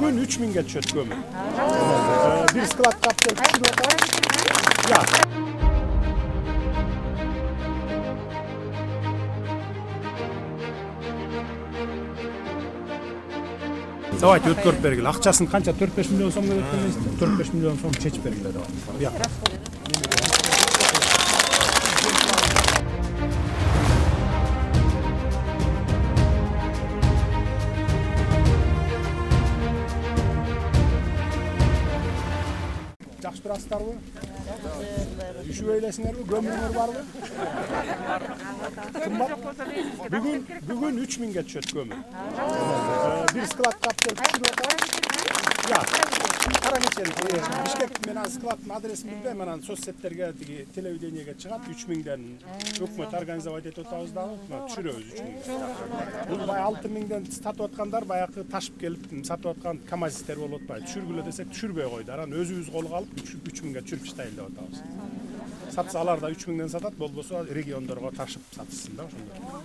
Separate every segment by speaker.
Speaker 1: Bugün 3000'ge düşet kömür. Bir sklad kaptel pişirip atabız. Ya. Давайте өткөрүп бергиле. Акчасын канча 4-5 миллион сом керек экенин 4-5 миллион сом чечип бергиле деп атам. Бияк. Жакшы турасыздарбы? Үшүп эйлесиңерби? Көмүрүңөр барбы? Бүгүн 3000'ge düşet kömür. Bir sklad kaptel pişirip atabız. Ya. Кара нечен Бишкек менен складдын адресин билбейм, анан соцсеттерге тиги телевидениеге чыгат 3000'ден өкмөт организовать этип атабыз дагы, түшүрөбүз 3000. Бул бай 6000'ден сатып аткандар баягы ташып келип сатып аткан камазистер болуп атпайбы. Түшүргүлө десек түшүрбөй койду. Анан өзүбүз колго алып 3000'ге түшүрүп иштайлы деп атабыз. Сатса алар да 3000'ден сатат, болбосо региондорго ташып сатышсын да ошондо.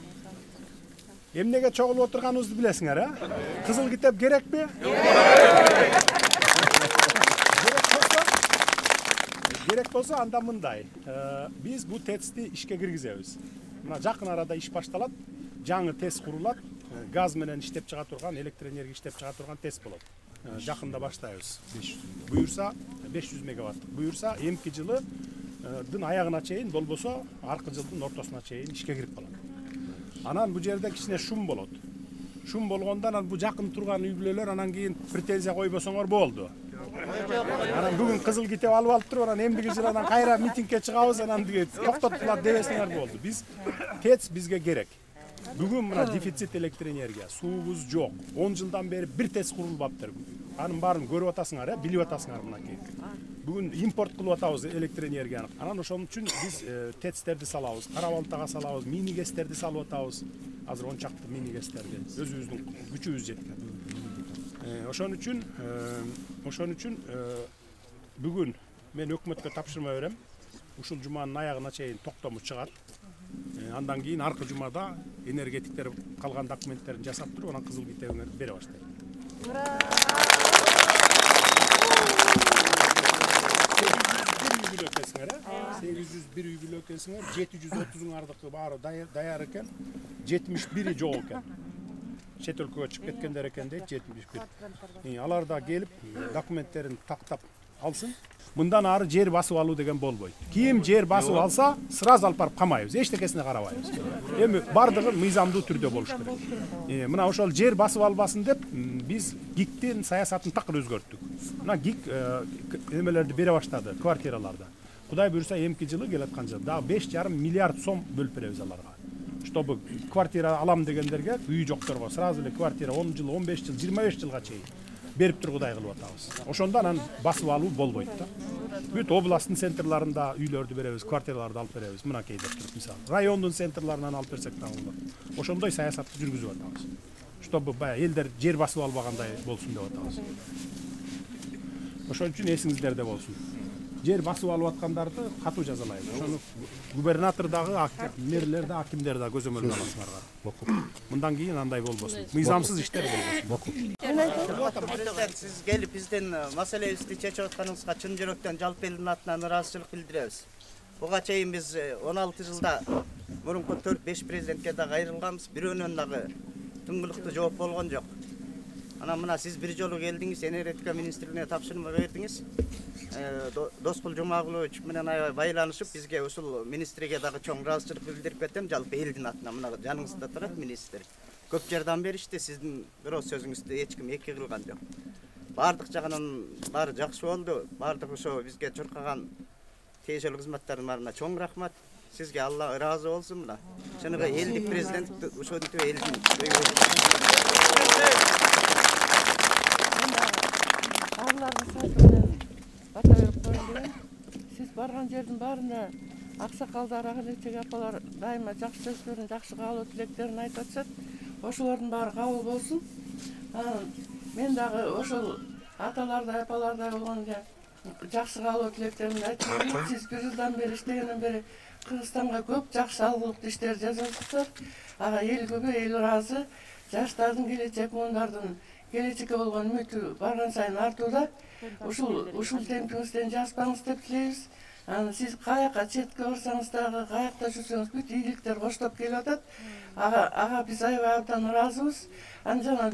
Speaker 1: Эмнеге чогулуп отурганыбызды билесиңер, а? Кызыл китеп керекпи? Керек болсо анда мындай. Биз бул ТЭЦти ишке киргизебиз. Мына жакын арада иш башталат, жаңы ТЭЦ курулат, газ менен иштеп чыга турган, электр энергия иштеп чыга турган ТЭЦ болот. Жакында баштайбыз. Буюрса 500 мегаваттык. Буюрса эмки жылдын аягына чейин, болбосо аркы жылдын ортосуна чейин ишке кирип калат. Анан бул жерде кичине шум болот. Шум болгондон анан бул жакын турган үй бүлөлөр анан кийин претензия койбосоңор болду. Анан бүгүн кызыл китеп алып туруп, анан эмдиги жыл анан кайра митингге чыгабыз, анан токтоттулар дебесиңер болду. Биз ТЭЦ бизге керек. Бүгүн мына дефицит электр энергия, суубуз жок. 10 жылдан бери бир ТЭЦ курулбаптыр. Анын баарын көрүп атасыңар, билип атасыңар мынакей. Бүгүн импорт кылып атабыз электр энергияны. Анан ошон үчүн биз ТЭЦтерди салабыз, Кара Балтага салабыз, мини гэстерди салып атабыз. Азыр 10 чакты мини гэстерди өзүбүздүн күчүбүз жеткен. Ошон үчүн бүгүн мен өкмөткө тапшырма берем. Ушул жуманын аягына чейин токтому чыгат. Андан кийин аркы жумада энергетиктер калган документтерин жасап туруп, анан кызыл китебиңерди бере баштайт. 801 үй бүлө экенсиңер, 730'ун ардыкы баары даяр экен, 71'i жок экен. Чет өлкөгө чыгып кеткендер экен дейт 71. Алар да келип документтерин тактап алсын. Мындан ары жер басып алуу деген болбойт. Ким жер басып алса, сразу алып барып камайбыз, эчтекесине карабайбыз. Эми бардыгы мыйзамдуу түрдө болуш керек. Мына ошол жер басып албасын деп биз ГИКтин саясатын такыр өзгөрттүк. Мына ГИК эмелерди бере баштады, квартираларда. Кудай буюрса эмки жылы келаткан жылы дагы 5,5 миллиард сом бөлүп беребиз аларга. Чтобы квартира алам дегендерге, үй жокторго сразу эле квартира 10 жыл, 15 жыл, 25 жылга чейин берип тургудай кылып атабыз. Ошондо анан басып алуу болбойт да. Бүт областтын центрларында үйлөрдү беребиз, квартираларды алып беребиз. Мынакей деп туруп мисалы. Райондун центрларынан алып берсек дагы болот. Ошондой саясатты жүргүзүп атабыз. Чтобы баягы элдер жер басып албагандай болсун деп атабыз. Ошон үчүн эсиңиздерде болсун. Жер басып алып аткандарды катуу жазалайбыз. Ошону губернатор дагы, мэрлер да, акимдер да көзөмөлгө аласыңар. Мындан кийин андай болбосун. Мыйзамсыз иштер болбосун.
Speaker 2: Siz gelip bizden masalebizdi çeçip atkanыңызга чын жүрөктөн жалпы элдин атынан ыраазычылык билдиребиз. Буга чейин биз 16 жылда мурунку 4-5 президентке дагы айрылганбыз. Бирөөнөн дагы түңгүлүктүү жооп болгон жок. Анан мына сиз бир жолу келдиңиз, энергетика министрлигине тапшырма бердиңиз. Доскул Жумагулович менен аябай байланышып, бизге ушул министрге дагы чоң ыраазычылык билдирип кетем, жалпы элдин атынан. Мына жаныңызда турат министр. Көп жардам беришти, сиздин бирөө сөзүңүздү эч ким эки кылган жок. Бардык жагынан баары жакшы болду. Бардык ошо бизге чуркаган тиешелүү кызматтардын баарына чоң рахмат. Сизге Алла ыраазы болсун мына. Чыныгы элдик президент ошентип элдин
Speaker 3: Siz bargan жердин баарына аксакалдар, агылечек апалар дайыма жакшы сөздөрүн, жакшы каалоо тилектерин айтып атышат. Ошолордун баары кабыл болсун. Мен дагы ошол аталардай, апалардай болгонго жакшы каалоо тилектеримди айтып, сиз бир жылдан бери иштегенден бери Кыргызстанга көп жакшы алгылыктуу иштер жасап жатсыздар. Ага эл көбү, эл ыраазы. Жаштардын келечек, мундардын келечекке болгон үмүтү барган сайын артууда. Ушул темпиңизден жазбаңыз деп тилейбиз. Анан сиз каяка четке барсаңыз дагы, каякта жүрсөңүз бүт ийгиликтер коштоп келип атат. Ага биз аябай абдан ыраазыбыз. Анан жана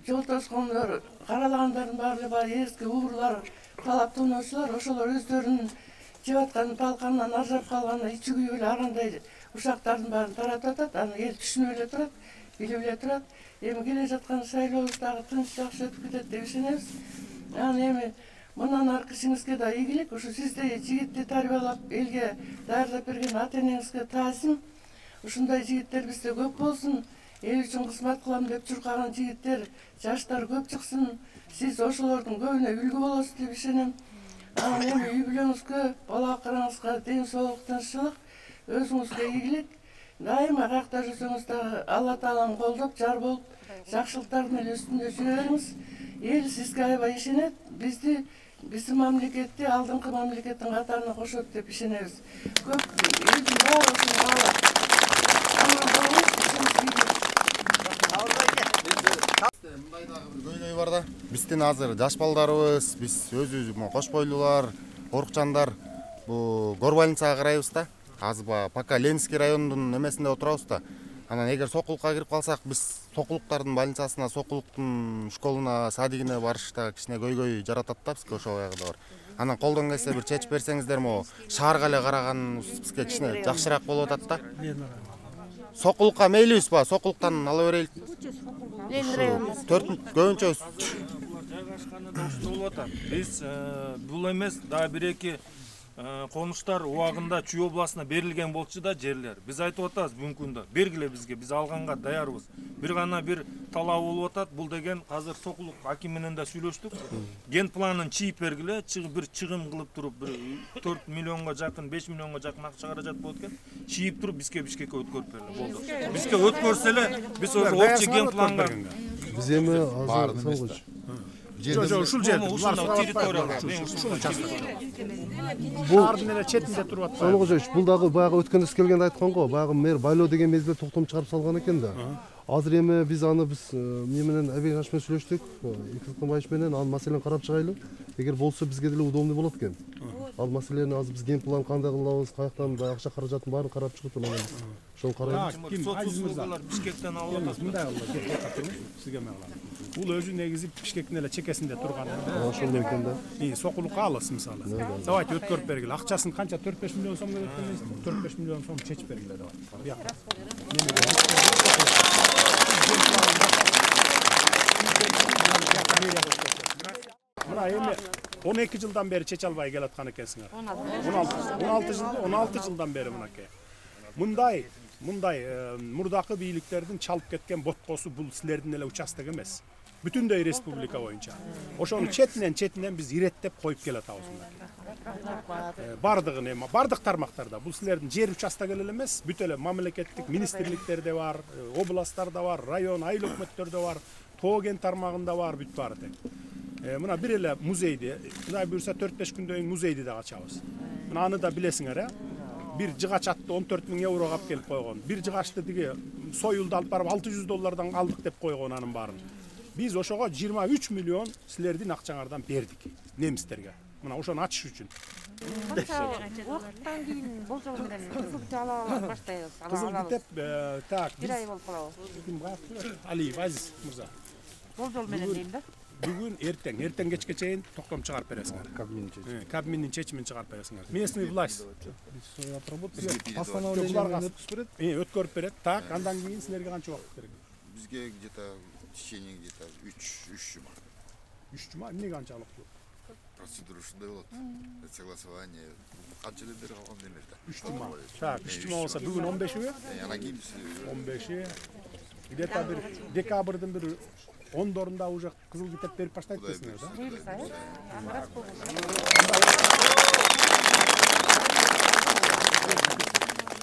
Speaker 3: жол тоскондор, каралагандардын баары бар эски уурлар, талап тонуучулар ошолор өздөрүнүн жеп аткан талканынан ажырап калган ичи күйүп эле арандай ушактардын баарын таратып атат. Аны эл түшүнүп эле турат, билип эле турат. Эми келе жаткан шайлообуз дагы тынч жакшы өтүп кетет деп ишенебиз. Анан эми мындан аркы ишиңизге да ийгилик. Ушу сизди жигитти тарбиялап элге даярдап берген ата-энеңизге таасим. Ушундай жигиттер бизде көп болсун. Эл үчүн кызмат кылам деп чуркаган жигиттер, жаштар көп чыксын. Сиз ошолордун көбүнө үлгү болосуз деп ишенем. Анан эми үй бүлөңүзгө, бала караңызга ден соолук, тынччылык, өзүңүзгө ийгилик. Дайыма каякта жүрсөңүз дагы Алла Таалам колдоп, жар болуп, жакшылыктардын эле үстүндө жүрө бериңиз. Эл сизге аябай ишенет. Биздин мамлекетти алдыңкы мамлекеттин катарына кошот деп ишенебиз. Көп элдин баары ушуну каалайт.
Speaker 4: Мындай дагы бир көйнөй бар да. Биздин азыр жаш балдарыбыз, биз өзүбүз кош бойлуулар, корукчандар бу Горбольницага карайбыз да. Азыр пока Ленинский районунун эмесинде отурабыз да. Анан эгер Сокулукка кирип калсак, биз Сокулуктардын больницасына, Сокулуктун школуна, садигине барышта кичине көйгөй жаратат да бизге ошол аягында бар. Анан колдон келсе бир чечип берсеңиздер, могу шаарга эле караган бизге кичине жакшыраак болуп атат да. Сокулукка мейлибиз ба? Сокулуктан ала берелик. Көбүнчө
Speaker 5: жайгашканы да ушунда болуп атат. Биз бул эмес, дагы бир-эки конуштар убагында Чүй областына берилген болчу да жерлер. Биз айтып атабыз бүгүнкү күндө бергиле бизге, биз алганга даярбыз. Бир гана бир талабы болуп атат. Бул деген азыр Сокулук аким менен да сүйлөштүк. Ген планын чийип бергиле, бир чыгым кылып туруп, бир 4 миллионго жакын, 5 миллионго жакын акча каражат болот экен. Чийип туруп бизге Бишкекке өткөрүп бериле болду. Бизге өткөрсө эле биз ошо общий ген планга
Speaker 6: Биз эми азыр соңгуч
Speaker 1: ушул жерде шаардын эле четинде туруп атпайбы?
Speaker 6: Соңгуч бул дагы баягы өткөндө келгенде айткан го, баягы мэр Байлоо деген мезгилде токтом чыгарып салган экен да. Азыр эми биз аны эмне менен Абегаш менен сүйлөштүк, Икылкын менен анын маселени карап чыгайлы. Эгер болсо бизге деле удобный болот экен. Ал маселени азыр биз ген план кандай кылабыз, каяктан акча каражатын баарын карап чыгып анан ошону карайбыз.
Speaker 5: Бишкектен алып атат.
Speaker 1: Мындай кылып сизге мен кылам. Бул өзү негизи Бишкектин эле чекесинде турган.
Speaker 6: Ошол экен да.
Speaker 1: Сокулукка алыс мисалы. Давайте өткөрүп бергиле. Акчасын канча 4-5 миллион сом керек экен. 4-5 миллион сом чечип бергиле давай. Бияка. Мына эми 12 жылдан бери чече албай келаткан экенсиңер. 16 жылдан бери мынакей. Мындай мурдакы бийликтердин чалып кеткен боткосу бул силердин эле участок эмес. Бүтүндөй республика боюнча. Ошону четинен биз иреттеп коюп келатабыз мынакей. Бардыгын эми бардык тармактарда бул силердин жер участогу эле эмес, бүт эле мамлекеттик министрликтерде бар, областтарда бар, район, айыл өкмөттөрдө бар, тоо кен тармагында бар, бүт баары тең. Мына бир эле музейди, Кудай буйрса 4-5 күндөн кийин музейди да ачабыз. Мына аны да билесиңер, бир жыгач атты 14 000 еврога алып келип койгон. Бир жыгачты тиги союлду алып барып $600 алдык деп койгон анын баарын. Биз ошого 23 миллион силердин акчаңардан бердик немистерге. Мына ошону ачыш үчүн.
Speaker 7: Убакыттан кийин болжол менен кызыл ала баштайбыз.
Speaker 1: Кызыл китеп, так,
Speaker 7: бир ай болуп калабы.
Speaker 1: Алиев Азиз мырза.
Speaker 7: Болжол менен дейм да.
Speaker 1: Бүгүн эртең кечке чейин токтом чыгарып бересиңер. Кабминдин чечимин чыгарып бересиңер. Местный власть постановленияларга өткөрүп берет. Так, андан кийин силерге канча убакыт керек?
Speaker 4: Бизге где-то в течение где-то 3 жума.
Speaker 1: 3 жума эмнеге канчалык жок?
Speaker 4: Процедура ушундай болот. Согласование канчадан бери калган демекте.
Speaker 1: 3 жума. Так, 3 жума болсо бүгүн 15-и?
Speaker 4: Анан кийин
Speaker 1: 15-и. Где-то бир декабрдын бир 10-дорунда уже кызыл китеп берип баштайт дейсиңер да?